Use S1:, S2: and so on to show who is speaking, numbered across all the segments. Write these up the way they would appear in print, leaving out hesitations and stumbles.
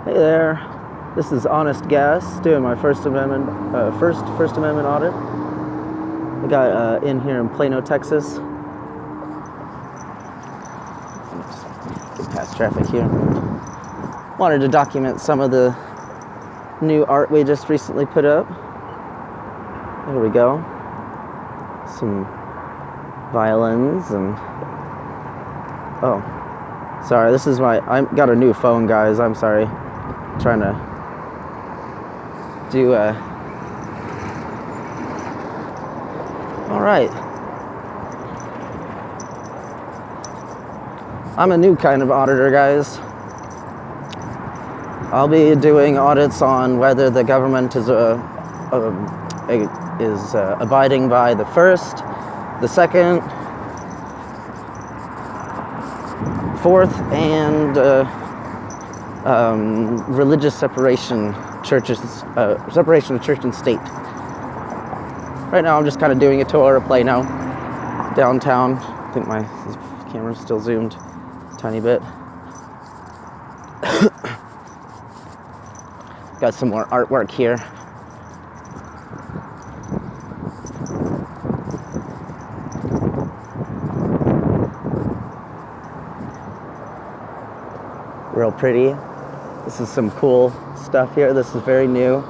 S1: Hey there, this is Honest Gas doing my First Amendment audit. I got in here in Plano, Texas. Get past traffic here. Wanted to document some of the new art we just recently put up. There we go. Some violins and oh, sorry. This is I got a new phone, guys. I'm sorry. Trying to do all right. I'm a new kind of auditor, guys. I'll be doing audits on whether the government is abiding by the first, the second, fourth, and religious separation of church and state. Right now I'm just kind of doing a tour of Plano, downtown. I think my camera's still zoomed a tiny bit. Got some more artwork here. Real pretty. This is some cool stuff here. This is very new.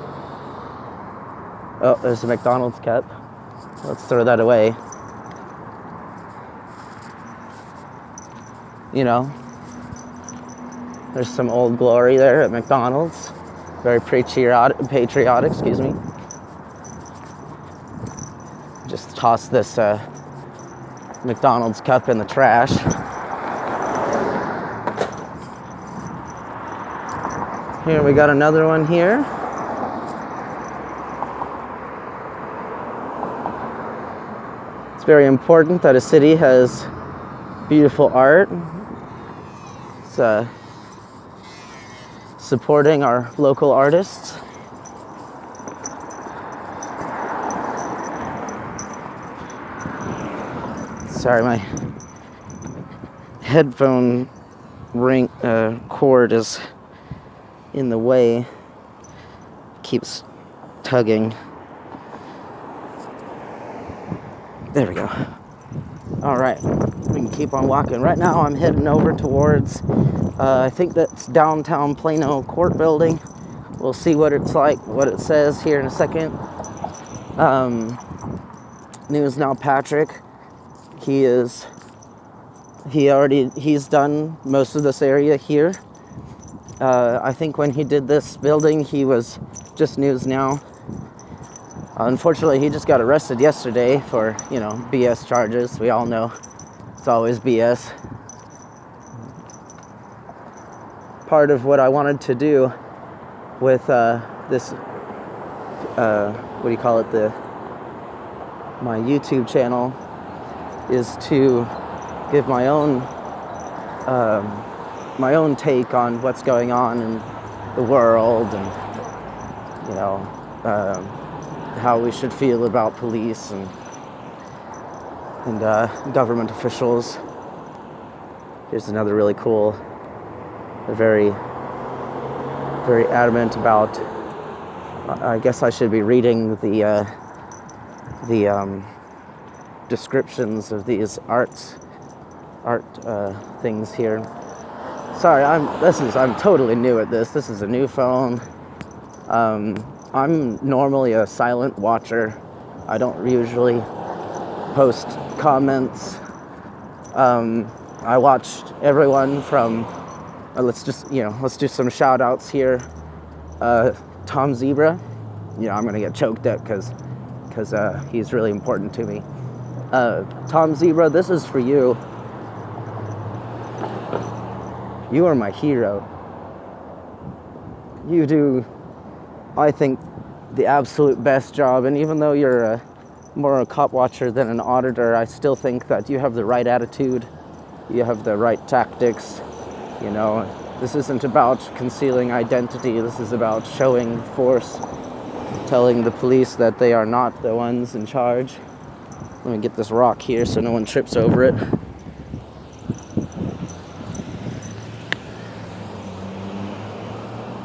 S1: Oh, there's a McDonald's cup. Let's throw that away. You know, there's some old glory there at McDonald's. Very patriotic, excuse me. Just toss this McDonald's cup in the trash. Here we got another one here. It's very important that a city has beautiful art. It's supporting our local artists. Sorry, my headphone cord is in the way. Keeps tugging. There we go. All right, we can keep on walking. Right now I'm heading over towards I think that's downtown Plano court building. We'll see what it's like, what it says here in a second. News Now Patrick, he's done most of this area here. I think when he did this building, he was just News Now. Unfortunately, he just got arrested yesterday for, BS charges. We all know it's always BS. Part of what I wanted to do with this, my YouTube channel is to give my own take on what's going on in the world and, how we should feel about police and government officials. Here's another really cool. They're very, very adamant about. I guess I should be reading the descriptions of these art things here. Sorry, I'm totally new at this. This is a new phone. I'm normally a silent watcher. I don't usually post comments. I watched everyone from. Let's do some shout outs here. Tom Zebra. I'm gonna get choked up because he's really important to me. Tom Zebra, this is for you. You are my hero. You do, I think, the absolute best job. And even though you're more a cop watcher than an auditor, I still think that you have the right attitude. You have the right tactics. This isn't about concealing identity. This is about showing force, telling the police that they are not the ones in charge. Let me get this rock here so no one trips over it.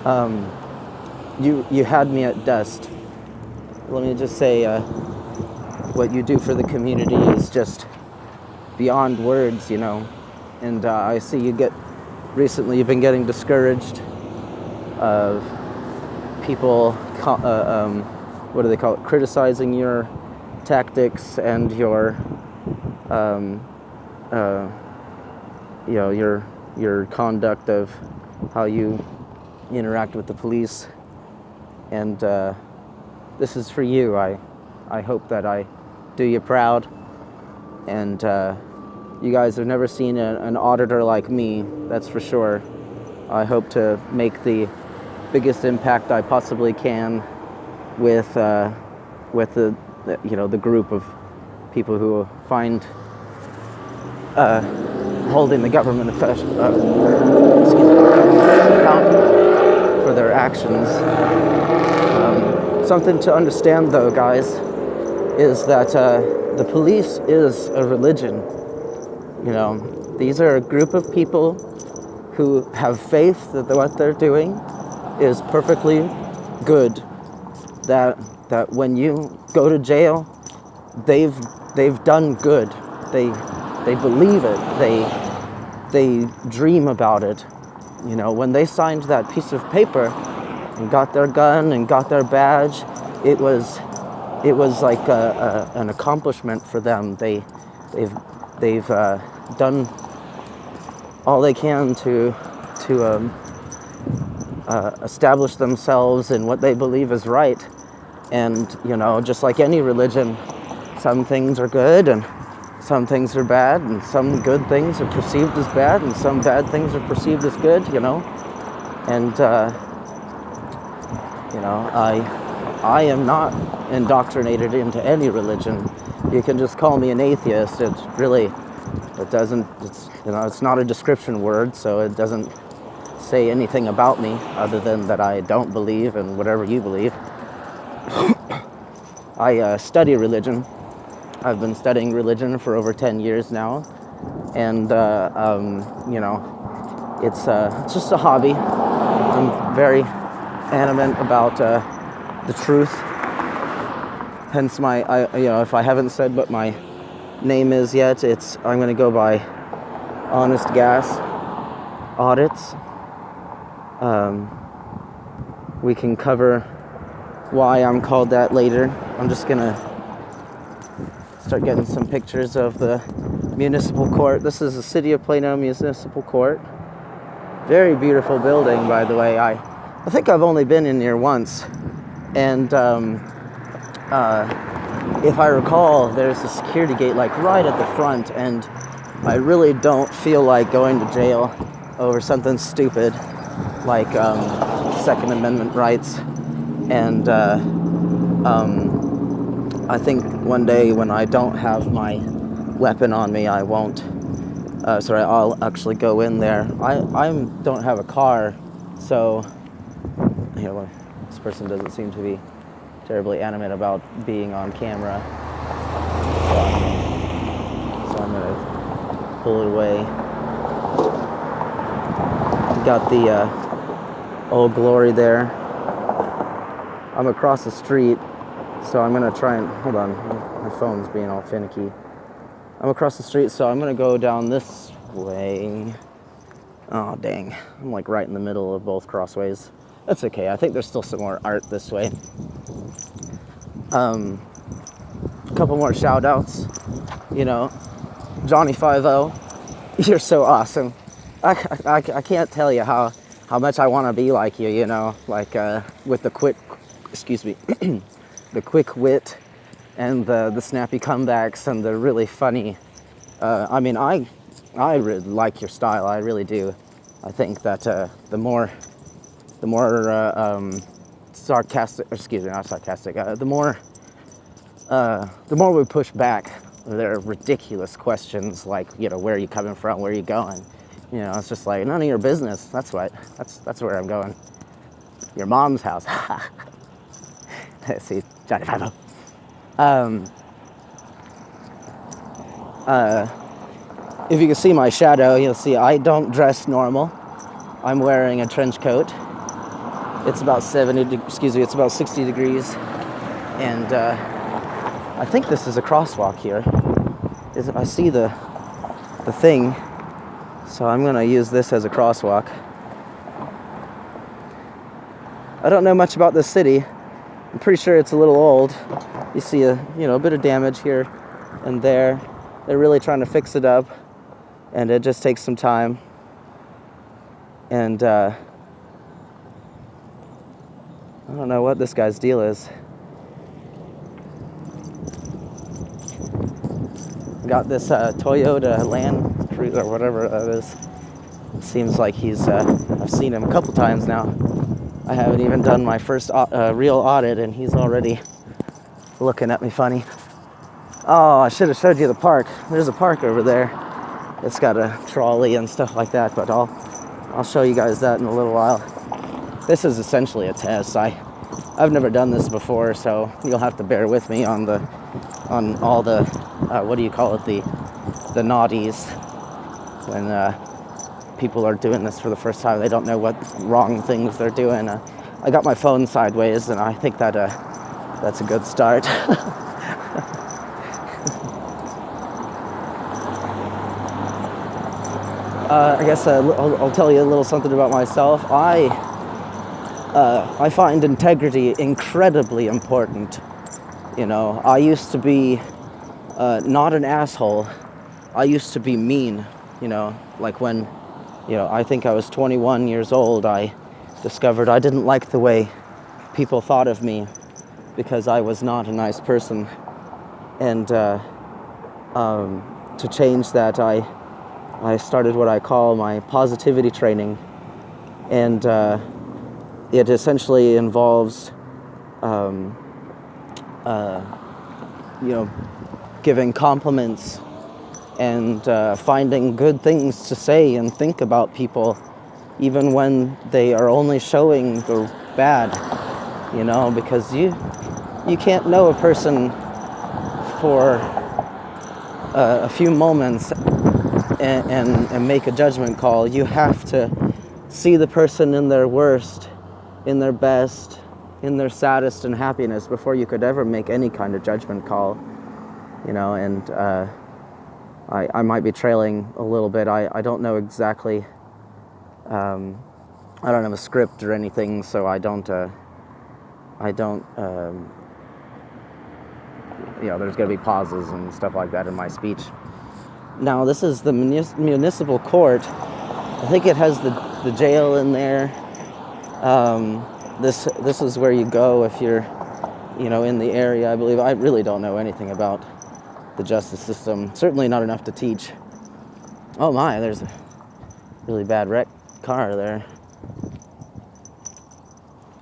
S1: You had me at dust. Let me just say, what you do for the community is just beyond words, you know. And I see recently you've been getting discouraged of people, what do they call it, criticizing your tactics and your, you know, your conduct of how you interact with the police. And this is for you. I hope that I do you proud. And you guys have never seen an auditor like me, that's for sure. I hope to make the biggest impact I possibly can with the you know, the group of people who find holding the government accountable for their actions. Something to understand, though, guys, is that the police is a religion. You know, these are a group of people who have faith that what they're doing is perfectly good. That when you go to jail, they've done good. They believe it. They dream about it. You know, when they signed that piece of paper and got their gun and got their badge, it was like an accomplishment for them. They've done all they can to establish themselves in what they believe is right. And, you know, just like any religion, some things are good and some things are bad, and some good things are perceived as bad and some bad things are perceived as good, you know. And, you know, I am not indoctrinated into any religion. You can just call me an atheist. It's not a description word, so it doesn't say anything about me other than that I don't believe in whatever you believe. I study religion. I've been studying religion for over 10 years now, and you know, it's just a hobby. I'm very adamant about the truth. Hence you know, if I haven't said what my name is yet, I'm going to go by Honest Gas Audits. We can cover why I'm called that later. I'm just going to start getting some pictures of the municipal court. This is the City of Plano Municipal Court. Very beautiful building, by the way. I think I've only been in here once. And if I recall, there's a security gate like right at the front, and I really don't feel like going to jail over something stupid like Second Amendment rights. And I think one day when I don't have my weapon on me, I won't. I'll actually go in there. I don't have a car, so you know, this person doesn't seem to be terribly animate about being on camera. So I'm gonna pull it away. Got the Old Glory there. I'm across the street, so I'm gonna try and, hold on, my phone's being all finicky. I'm across the street, so I'm gonna go down this way. Oh dang, I'm like right in the middle of both crossways. That's okay, I think there's still some more art this way. A couple more shout outs. You know, Johnny 50, you're so awesome. I can't tell you how much I want to be like you, you know, like with the quick wit and the snappy comebacks and the really funny. I mean, I really like your style. I really do. I think that the more sarcastic, not sarcastic. The more we push back their ridiculous questions, like, you know, where are you coming from, where are you going? You know, it's just like, none of your business. That's where I'm going. Your mom's house. Let's see, Johnny 50. If you can see my shadow, you'll see I don't dress normal. I'm wearing a trench coat. It's about 60 degrees. And I think this is a crosswalk here. I see the thing, so I'm gonna use this as a crosswalk. I don't know much about this city. I'm pretty sure it's a little old. You see a bit of damage here and there. They're really trying to fix it up, and it just takes some time. And I don't know what this guy's deal is. Got this Toyota Land Cruiser or whatever that is. It seems like I've seen him a couple times now. I haven't even done my first real audit, and he's already looking at me funny. Oh, I should have showed you the park. There's a park over there. It's got a trolley and stuff like that, but I'll show you guys that in a little while. This is essentially a test. I've never done this before, so you'll have to bear with me on all the what do you call it, the naughties, when people are doing this for the first time. They don't know what wrong things they're doing. I got my phone sideways, and I think that that's a good start. I guess I'll tell you a little something about myself. I find integrity incredibly important. I used to be not an asshole. I used to be mean. Like when, I think I was 21 years old, I discovered I didn't like the way people thought of me because I was not a nice person. And to change that, I started what I call my positivity training, and it essentially involves, giving compliments and finding good things to say and think about people, even when they are only showing the bad, because you can't know a person for a few moments and make a judgment call. You have to see the person in their worst, in their best, in their saddest and happiness before you could ever make any kind of judgment call. And I might be trailing a little bit. I don't know exactly. I don't have a script or anything, so I don't. There's going to be pauses and stuff like that in my speech. Now, this is the municipal court. I think it has the jail in there. This is where you go if you're, in the area, I believe. I really don't know anything about the justice system. Certainly not enough to teach. Oh my, there's a really bad wrecked car there.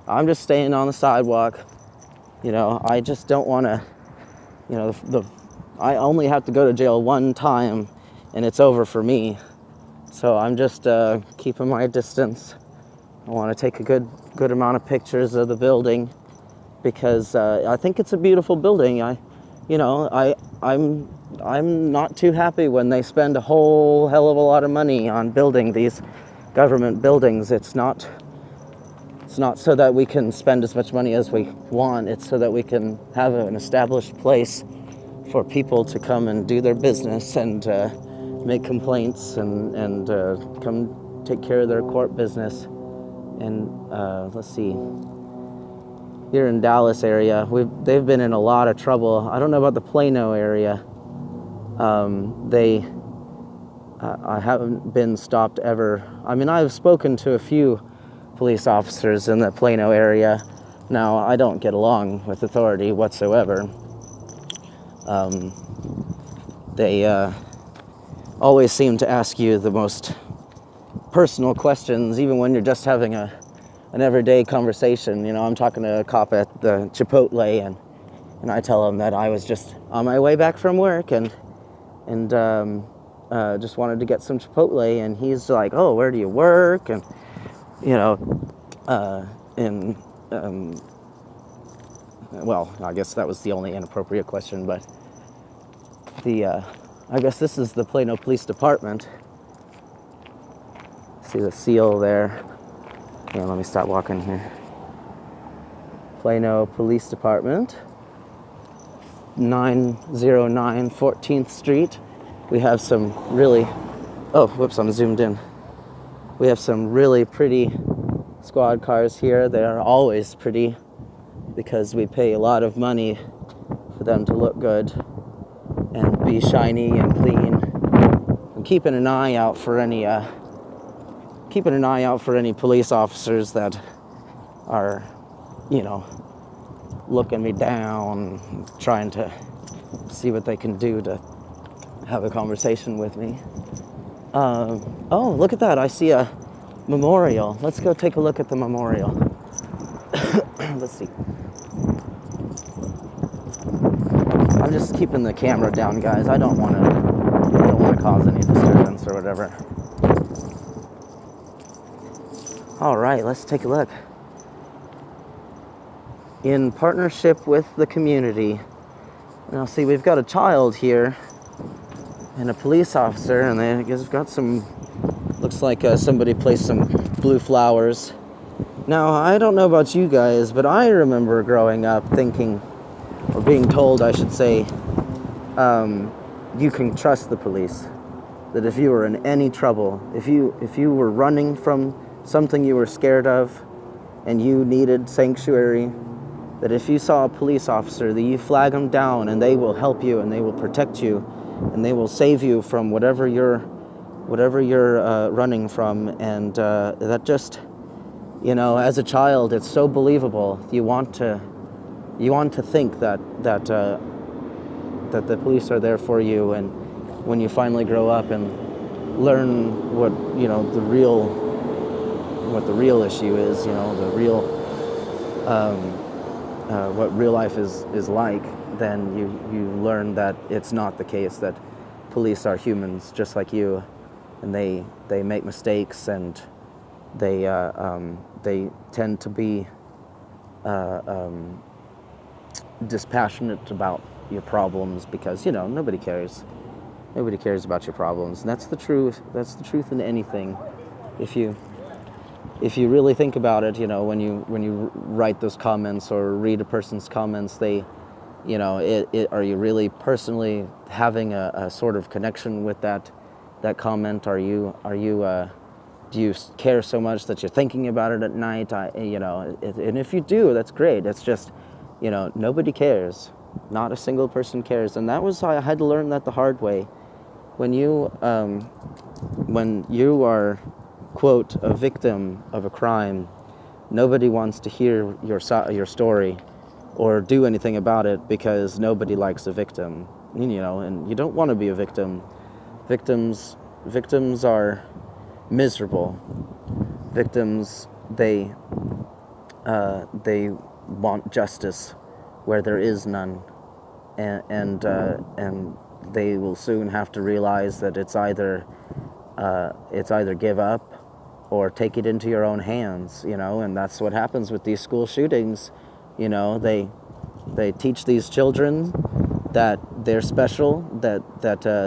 S1: I'm just staying on the sidewalk. I just don't want to, I only have to go to jail one time and it's over for me. So I'm just keeping my distance. I want to take a good amount of pictures of the building because I think it's a beautiful building. I'm not too happy when they spend a whole hell of a lot of money on building these government buildings. It's not so that we can spend as much money as we want. It's so that we can have an established place for people to come and do their business and make complaints and come take care of their court business. And let's see. Here in Dallas area, they've been in a lot of trouble. I don't know about the Plano area. I haven't been stopped ever. I mean, I've spoken to a few police officers in the Plano area. Now, I don't get along with authority whatsoever. They always seem to ask you the most personal questions, even when you're just having an everyday conversation. I'm talking to a cop at the Chipotle, and I tell him that I was just on my way back from work and just wanted to get some Chipotle, and he's like, "Oh, where do you work?" And well, I guess that was the only inappropriate question, but I guess this is the Plano Police Department. See the seal there. Yeah, let me stop walking here. Plano Police Department, 909 14th Street. We have some really, oh, whoops, I'm zoomed in. We have some really pretty squad cars here. They are always pretty because we pay a lot of money for them to look good and be shiny and clean. I'm keeping an eye out for any police officers that are, looking me down, trying to see what they can do to have a conversation with me. Oh, look at that. I see a memorial. Let's go take a look at the memorial. Let's see. I'm just keeping the camera down, guys. I don't want to cause any disturbance or whatever. All right, let's take a look. In partnership with the community. Now, see, we've got a child here and a police officer, and they've got some, looks like somebody placed some blue flowers. Now, I don't know about you guys, but I remember growing up thinking, or being told, I should say, you can trust the police. That if you were in any trouble, if you were running from something you were scared of and you needed sanctuary, that if you saw a police officer, that you flag them down and they will help you and they will protect you and they will save you from whatever you're running from. And that just, as a child, it's so believable. You want to think that the police are there for you, and when you finally grow up and learn what the real issue is, what real life is like, then you learn that it's not the case, that police are humans just like you, and they make mistakes, and they tend to be dispassionate about your problems because nobody cares about your problems, and that's the truth in anything. If you really think about it, when you write those comments or read a person's comments, are you really personally having a sort of connection with that comment? Do you care so much that you're thinking about it at night? And if you do, that's great. It's just, nobody cares. Not a single person cares, and I had to learn that the hard way. When you are, quote, a victim of a crime, nobody wants to hear your story or do anything about it because nobody likes a victim, and you don't want to be a victim. Victims are miserable. Victims, they want justice where there is none, and they will soon have to realize that it's either give up or take it into your own hands, and that's what happens with these school shootings. They teach these children that they're special, that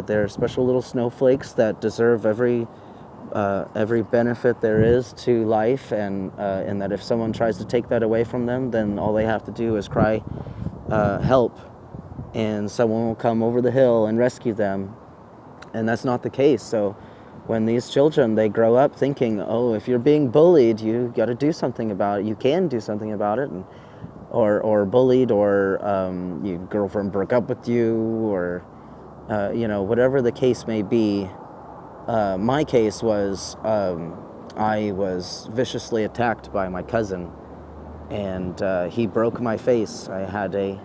S1: they're special little snowflakes that deserve every benefit there is to life, and that if someone tries to take that away from them, then all they have to do is cry help, and someone will come over the hill and rescue them. And that's not the case. So when these children, they grow up thinking, oh, if you're being bullied, you got to do something about it. You can do something about it, or bullied, or your girlfriend broke up with you, or whatever the case may be. My case was I was viciously attacked by my cousin, and he broke my face. I had a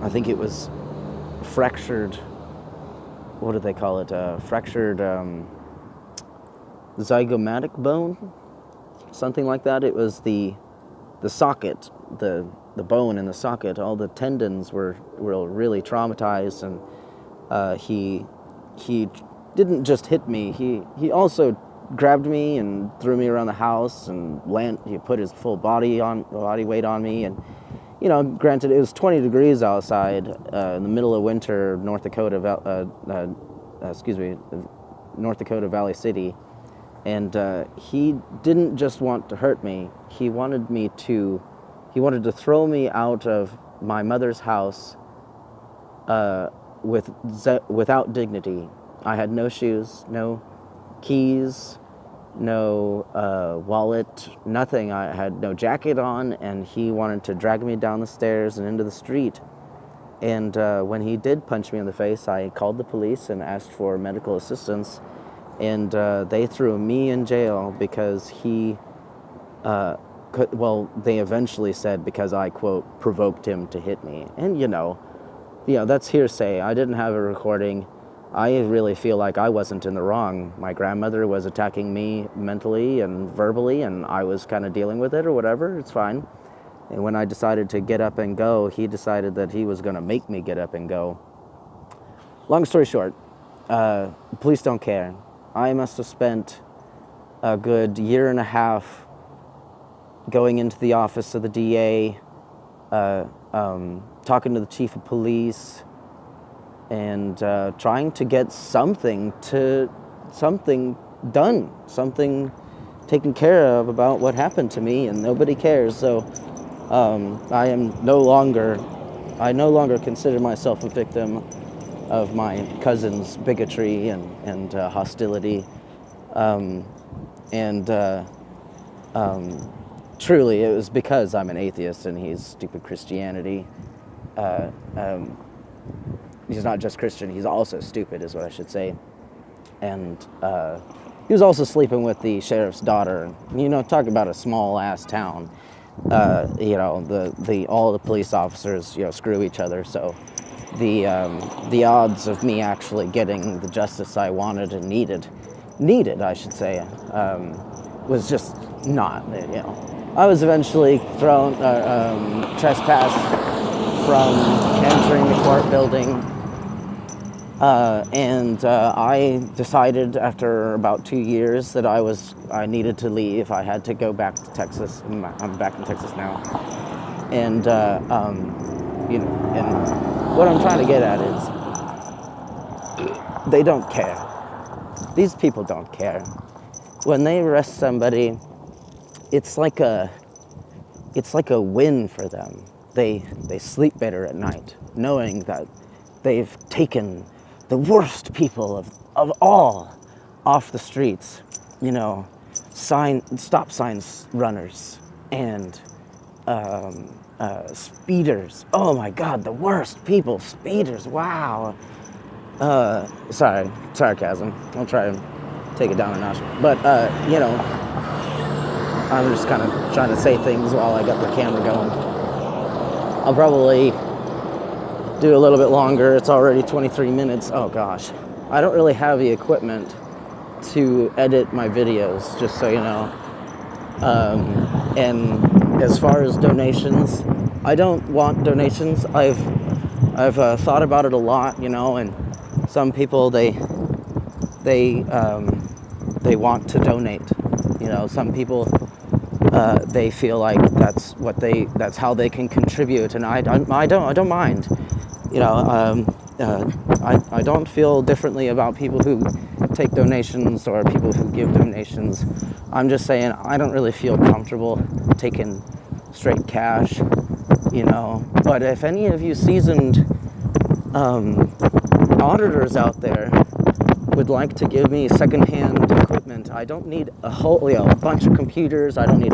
S1: I think it was fractured, what do they call it? Fractured zygomatic bone, something like that. It was the socket, the bone in the socket. All the tendons were really traumatized, and he didn't just hit me. He also grabbed me and threw me around the house, and he put his full body weight on me. And granted, it was 20 degrees outside in the middle of winter, North Dakota Valley City, And he didn't just want to hurt me. He wanted to throw me out of my mother's house without dignity. I had no shoes, no keys, no wallet, nothing. I had no jacket on, and he wanted to drag me down the stairs and into the street. And when he did punch me in the face, I called the police and asked for medical assistance, and they threw me in jail because they eventually said because I, quote, provoked him to hit me. And, that's hearsay. I didn't have a recording. I really feel like I wasn't in the wrong. My grandmother was attacking me mentally and verbally, and I was kind of dealing with it or whatever. It's fine. And when I decided to get up and go, he decided that he was going to make me get up and go. Long story short, police don't care. I must have spent a good year and a half going into the office of the DA, talking to the chief of police, and trying to get something done, something taken care of about what happened to me, and nobody cares. So I no longer consider myself a victim of my cousin's bigotry and hostility. Truly, it was because I'm an atheist and he's stupid Christianity. He's not just Christian, he's also stupid, is what I should say. And he was also sleeping with the sheriff's daughter. Talk about a small-ass town. All the police officers, screw each other. So the odds of me actually getting the justice I wanted and needed, I should say, was just not, I was eventually thrown, trespassed from entering the court building, and I decided after about 2 years that I needed to leave. I had to go back to Texas. I'm back in Texas now, and and what I'm trying to get at is they don't care. These people don't care. When they arrest somebody, it's like a win for them. They sleep better at night, knowing that they've taken the worst people of all off the streets. Stop signs runners and speeders. Oh my God, the worst people, speeders. Wow. Sorry, sarcasm. I'll try and take it down a notch. But I'm just kind of trying to say things while I got the camera going. I'll probably do a little bit longer. It's already 23 minutes. Oh gosh. I don't really have the equipment to edit my videos, just so you know. And as far as donations, I don't want donations. I've thought about it a lot, and some people they want to donate. Some people they feel like that's how they can contribute, and I don't mind. I don't feel differently about people who take donations or people who give donations. I'm just saying I don't really feel comfortable taking straight cash, But if any of you seasoned auditors out there would like to give me secondhand equipment, I don't need a whole, bunch of computers. I don't need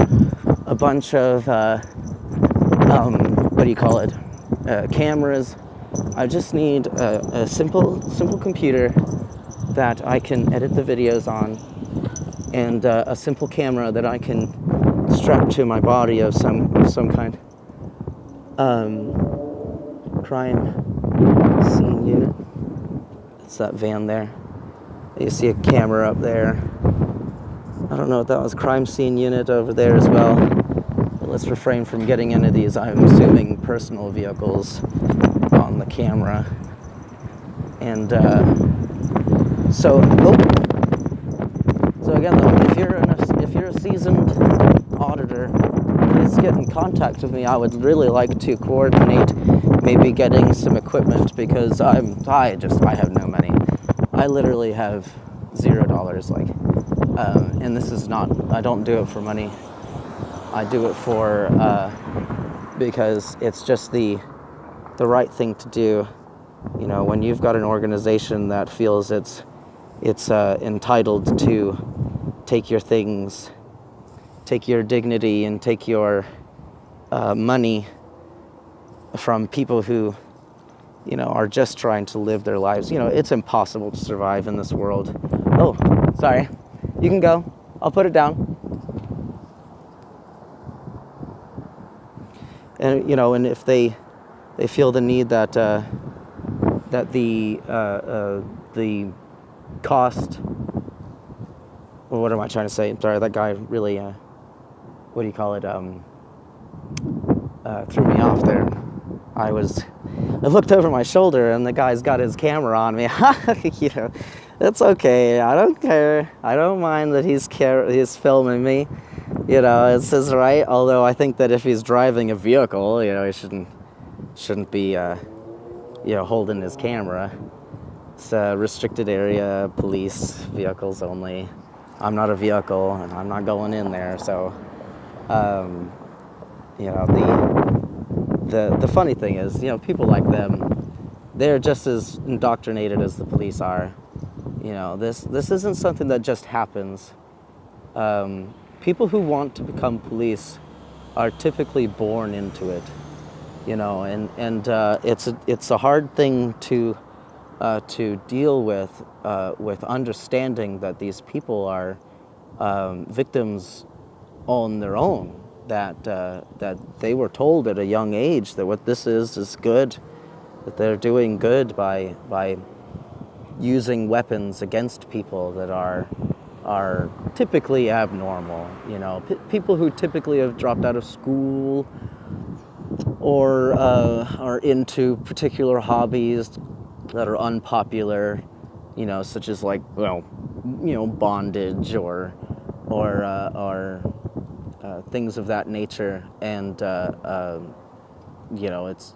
S1: a bunch of cameras. I just need a simple computer that I can edit the videos on, and a simple camera that I can strap to my body of some kind. Crime scene unit. It's that van there. You see a camera up there. I don't know if that was crime scene unit over there as well. But let's refrain from getting into these, I'm assuming, personal vehicles on the camera. And so again, though, if you're a seasoned auditor, please get in contact with me. I would really like to coordinate maybe getting some equipment, because I have no money. I literally have $0. and this is not, I don't do it for money. I do it for, because it's just the right thing to do. You know, when you've got an organization that feels it's entitled to take your things, take your dignity, and take your money from people who, you know, are just trying to live their lives. You know, it's impossible to survive in this world. Oh, sorry. You can go. I'll put it down. And, you know, and if they feel the need that that the cost, well, what am I trying to say? I'm sorry, that guy really, what do you call it? Threw me off there. I looked over my shoulder and the guy's got his camera on me. You know, it's okay. I don't care. I don't mind that he's filming me. You know, it's his right. Although I think that if he's driving a vehicle, you know, he shouldn't be, you know, holding his camera. It's a restricted area, police vehicles only. I'm not a vehicle, and I'm not going in there. So, you know, the funny thing is, you know, people like them, they're just as indoctrinated as the police are. You know, this isn't something that just happens. People who want to become police are typically born into it. You know, and it's a hard thing to deal with understanding that these people are victims on their own. That they were told at a young age that what this is good, that they're doing good by using weapons against people that are typically abnormal. You know, people who typically have dropped out of school or are into particular hobbies that are unpopular. You know, such as like, well, you know, bondage or things of that nature. And you know, it's,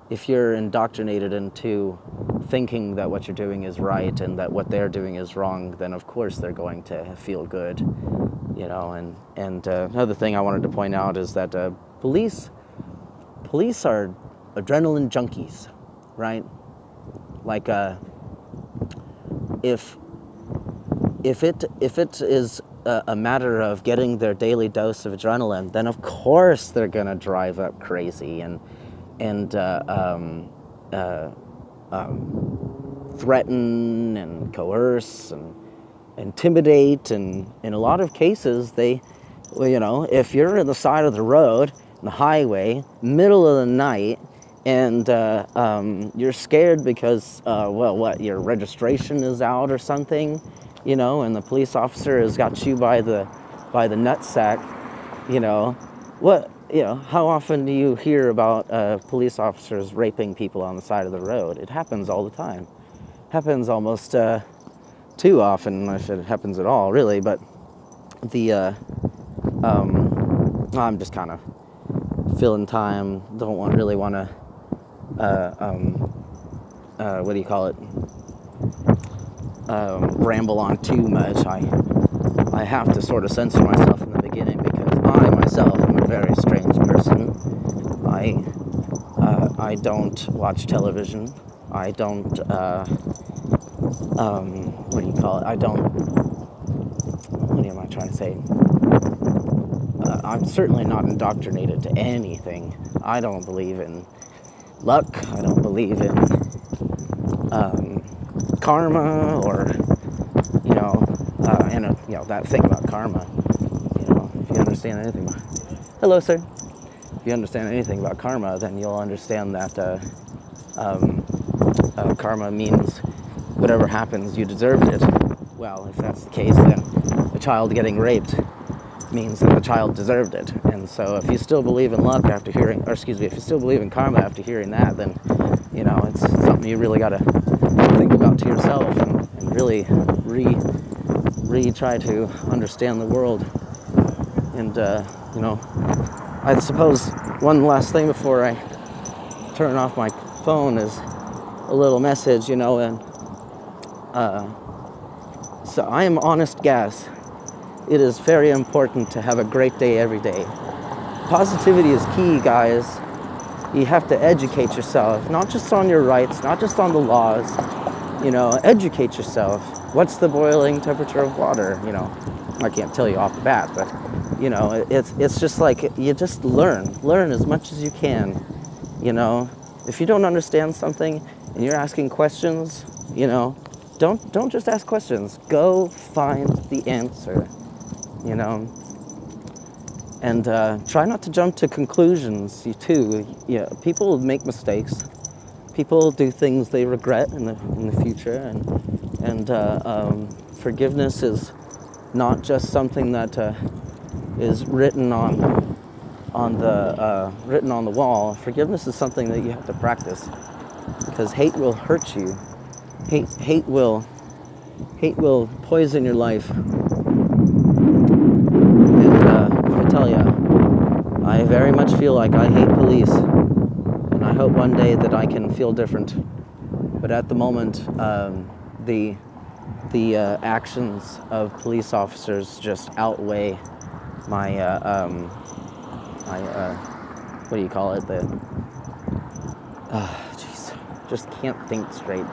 S1: if you're indoctrinated into thinking that what you're doing is right and that what they're doing is wrong, then of course they're going to feel good. You know, and another thing I wanted to point out is that police are adrenaline junkies, right? Like if it is a matter of getting their daily dose of adrenaline, then of course they're gonna drive up crazy and threaten and coerce and intimidate, and in a lot of cases they, well, you know, if you're on the side of the road, the highway, middle of the night, and you're scared because well, what, your registration is out or something, you know, and the police officer has got you by the nutsack, you know, what, you know, how often do you hear about police officers raping people on the side of the road? It happens all the time. Happens almost too often, if it happens at all, really. But the I'm just kind of filling time. Don't really want to what do you call it? Ramble on too much. I have to sort of censor myself in the beginning because I myself am a very strange person. I don't watch television. I don't what do you call it? What am I trying to say? I'm certainly not indoctrinated to anything. I don't believe in luck. I don't believe in karma, or you know, you know, that thing about karma. You know, if you understand anything about, hello, sir. If you understand anything about karma, then you'll understand that karma means whatever happens, you deserved it. Well, if that's the case, then a child getting raped means that the child deserved it. And so if you still believe in luck after hearing, or excuse me, if you still believe in karma after hearing that, then, you know, it's something you really got to think about to yourself and really try to understand the world. And, you know, I suppose one last thing before I turn off my phone is a little message, you know, and so I am honest gas. it is very important to have a great day every day. Positivity is key, guys. You have to educate yourself, not just on your rights, not just on the laws. You know, educate yourself. What's the boiling temperature of water? You know, I can't tell you off the bat, but you know, it's just like you just learn as much as you can. You know, if you don't understand something and you're asking questions, you know, don't just ask questions. Go find the answer. You know, and try not to jump to conclusions. Yeah, people make mistakes. People do things they regret in the future, and forgiveness is not just something that is written on the wall. Forgiveness is something that you have to practice, because hate will hurt you. Hate will poison your life. And I tell you, I very much feel like I hate police. And I hope one day that I can feel different. But at the moment, the actions of police officers just outweigh my what do you call it? Jeez, just can't think straight.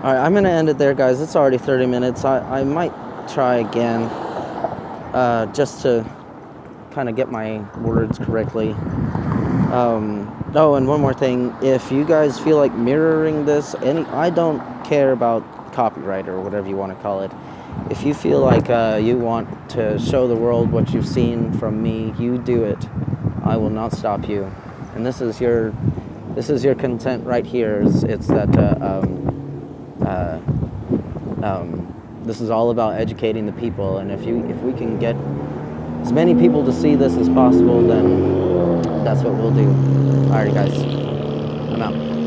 S1: All right, I'm gonna end it there, guys. It's already 30 minutes. I might try again, just to kind of get my words correctly. Oh, and one more thing. If you guys feel like mirroring this, I don't care about copyright or whatever you want to call it. If you feel like you want to show the world what you've seen from me, you do it. I will not stop you. And this is your content right here. It's that this is all about educating the people. And if we can get as many people to see this as possible, then that's what we'll do. Alrighty, guys. I'm out.